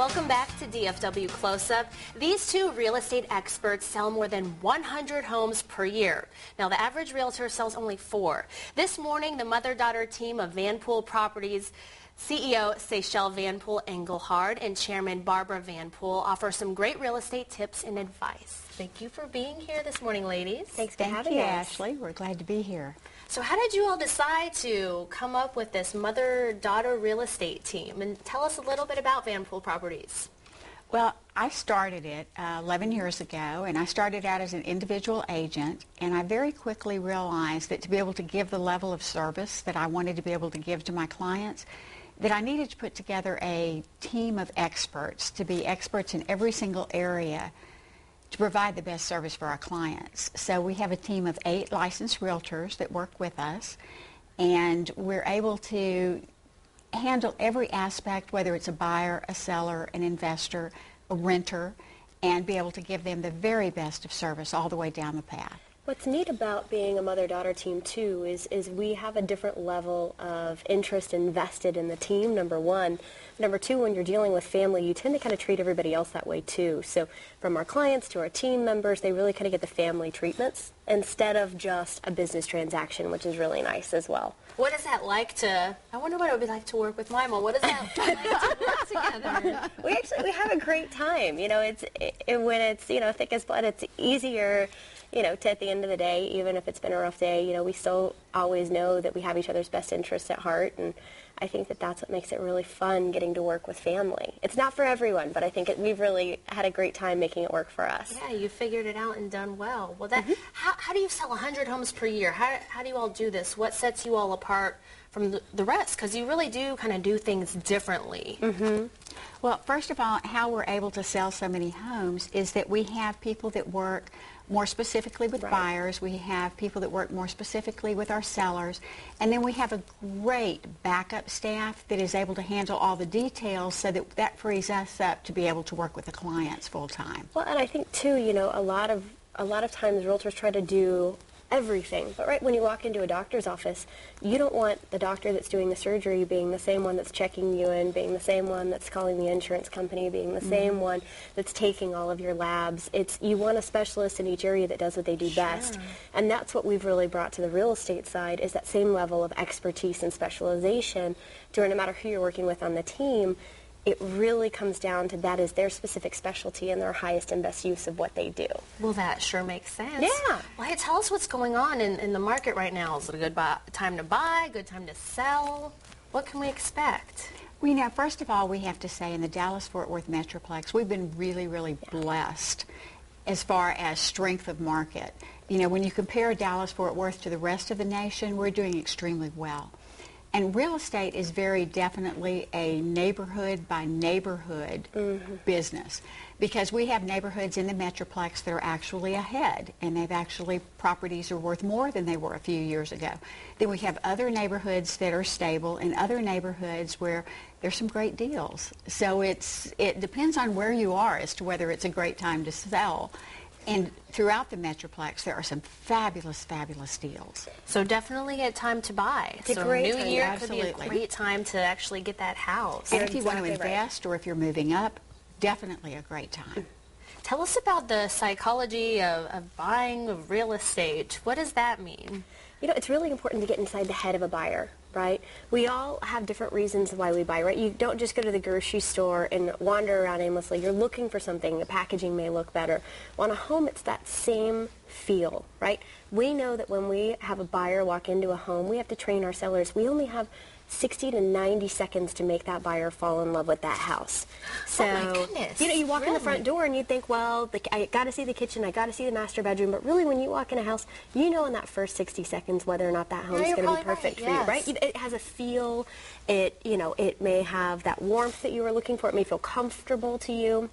Welcome back to DFW Close-Up. These two real estate experts sell more than 100 homes per year. Now, the average realtor sells only 4. This morning, the mother-daughter team of Poole Properties CEO Seychelle Van Poole Engelhard and Chairman Barbara Van Poole offer some great real estate tips and advice. Thank you for being here this morning, ladies. Thanks for having us. Ashley. We're glad to be here. So how did you all decide to come up with this mother-daughter real estate team? And tell us a little bit about Van Poole Properties. Well, I started it 11 years ago, and I started out as an individual agent, and I very quickly realized that to be able to give the level of service that I wanted to be able to give to my clients, that I needed to put together a team of experts, to be experts in every single area to provide the best service for our clients. So we have a team of 8 licensed realtors that work with us, and we're able to handle every aspect, whether it's a buyer, a seller, an investor, a renter, and be able to give them the very best of service all the way down the path. What's neat about being a mother-daughter team, too, is we have a different level of interest invested in the team, number one. Number two, when you're dealing with family, you tend to kind of treat everybody else that way, too. So from our clients to our team members, they really kind of get the family treatments instead of just a business transaction, which is really nice as well. What is that like to, I wonder what it would be like to work with my mom. What is that like to work together? We have a great time. You know, when it's, thick as blood, it's easier, to at the end of the day, even if it's been a rough day, we still always know that we have each other's best interests at heart, and I think that that's what makes it really fun getting to work with family. It's not for everyone, but I think we've really had a great time making it work for us. Yeah, you figured it out and done well. Well, how do you sell 100 homes per year? How do you all do this? What sets you all apart from the rest? Because you really do kind of do things differently. Well, first of all, how we're able to sell so many homes is that we have people that work more specifically with buyers. We have people that work more specifically with our sellers. And then we have a great backup staff that is able to handle all the details so that frees us up to be able to work with the clients full time. Well, and I think, too, a lot of times realtors try to do everything. But right when you walk into a doctor's office, you don't want the doctor that's doing the surgery being the same one that's checking you in, being the same one that's calling the insurance company, being the same one that's taking all of your labs. You want a specialist in each area that does what they do best. And that's what we've really brought to the real estate side, is that same level of expertise and specialization to where no matter who you're working with on the team, it really comes down to that is their specific specialty and their highest and best use of what they do. Well, that sure makes sense. Yeah. Well, hey, tell us what's going on in the market right now. Is it a good time to buy, good time to sell? What can we expect? Well, first of all, we have to say in the Dallas-Fort Worth Metroplex, we've been really, really blessed as far as strength of market. When you compare Dallas-Fort Worth to the rest of the nation, we're doing extremely well. And real estate is very definitely a neighborhood by neighborhood business, because we have neighborhoods in the Metroplex that are actually ahead, and properties are worth more than they were a few years ago. Then we have other neighborhoods that are stable and other neighborhoods where there's some great deals. So it depends on where you are as to whether it's a great time to sell. And throughout the Metroplex, there are some fabulous, fabulous deals. So definitely a time to buy. It's a great New time. Year could be a great time to actually get that house. And if you want to invest or if you're moving up, definitely a great time. Tell us about the psychology of buying real estate. What does that mean? It's really important to get inside the head of a buyer, right? We all have different reasons why we buy, right? You don't just go to the grocery store and wander around aimlessly. You're looking for something. The packaging may look better. On a home, it's that same feel, right? We know that when we have a buyer walk into a home, we have to train our sellers. We only have 60 to 90 seconds to make that buyer fall in love with that house. So, oh my goodness. You walk in the front door and you think, well, I got to see the kitchen, I got to see the master bedroom. But really, when you walk in a house, in that first 60 seconds whether or not that home is going to be perfect for you, right? It has a feel. It may have that warmth that you were looking for. It may feel comfortable to you.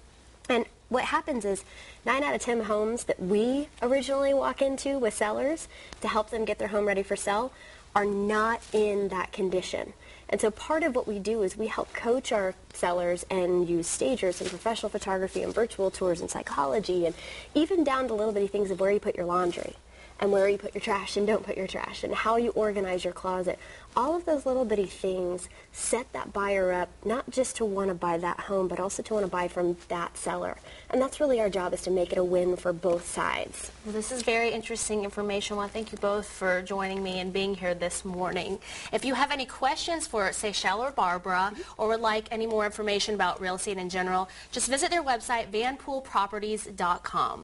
And what happens is 9 out of 10 homes that we originally walk into with sellers to help them get their home ready for sale are not in that condition. And so part of what we do is we help coach our sellers and use stagers and professional photography and virtual tours and psychology and even down to little bitty things of where you put your laundry. and where you put your trash and don't put your trash and how you organize your closet. All of those little bitty things set that buyer up not just to want to buy that home, but also to want to buy from that seller. And that's really our job, is to make it a win for both sides. Well, this is very interesting information. Well, thank you both for joining me and being here this morning. If you have any questions for Seychelle or Barbara, or would like any more information about real estate in general, just visit their website, vanpooleproperties.com.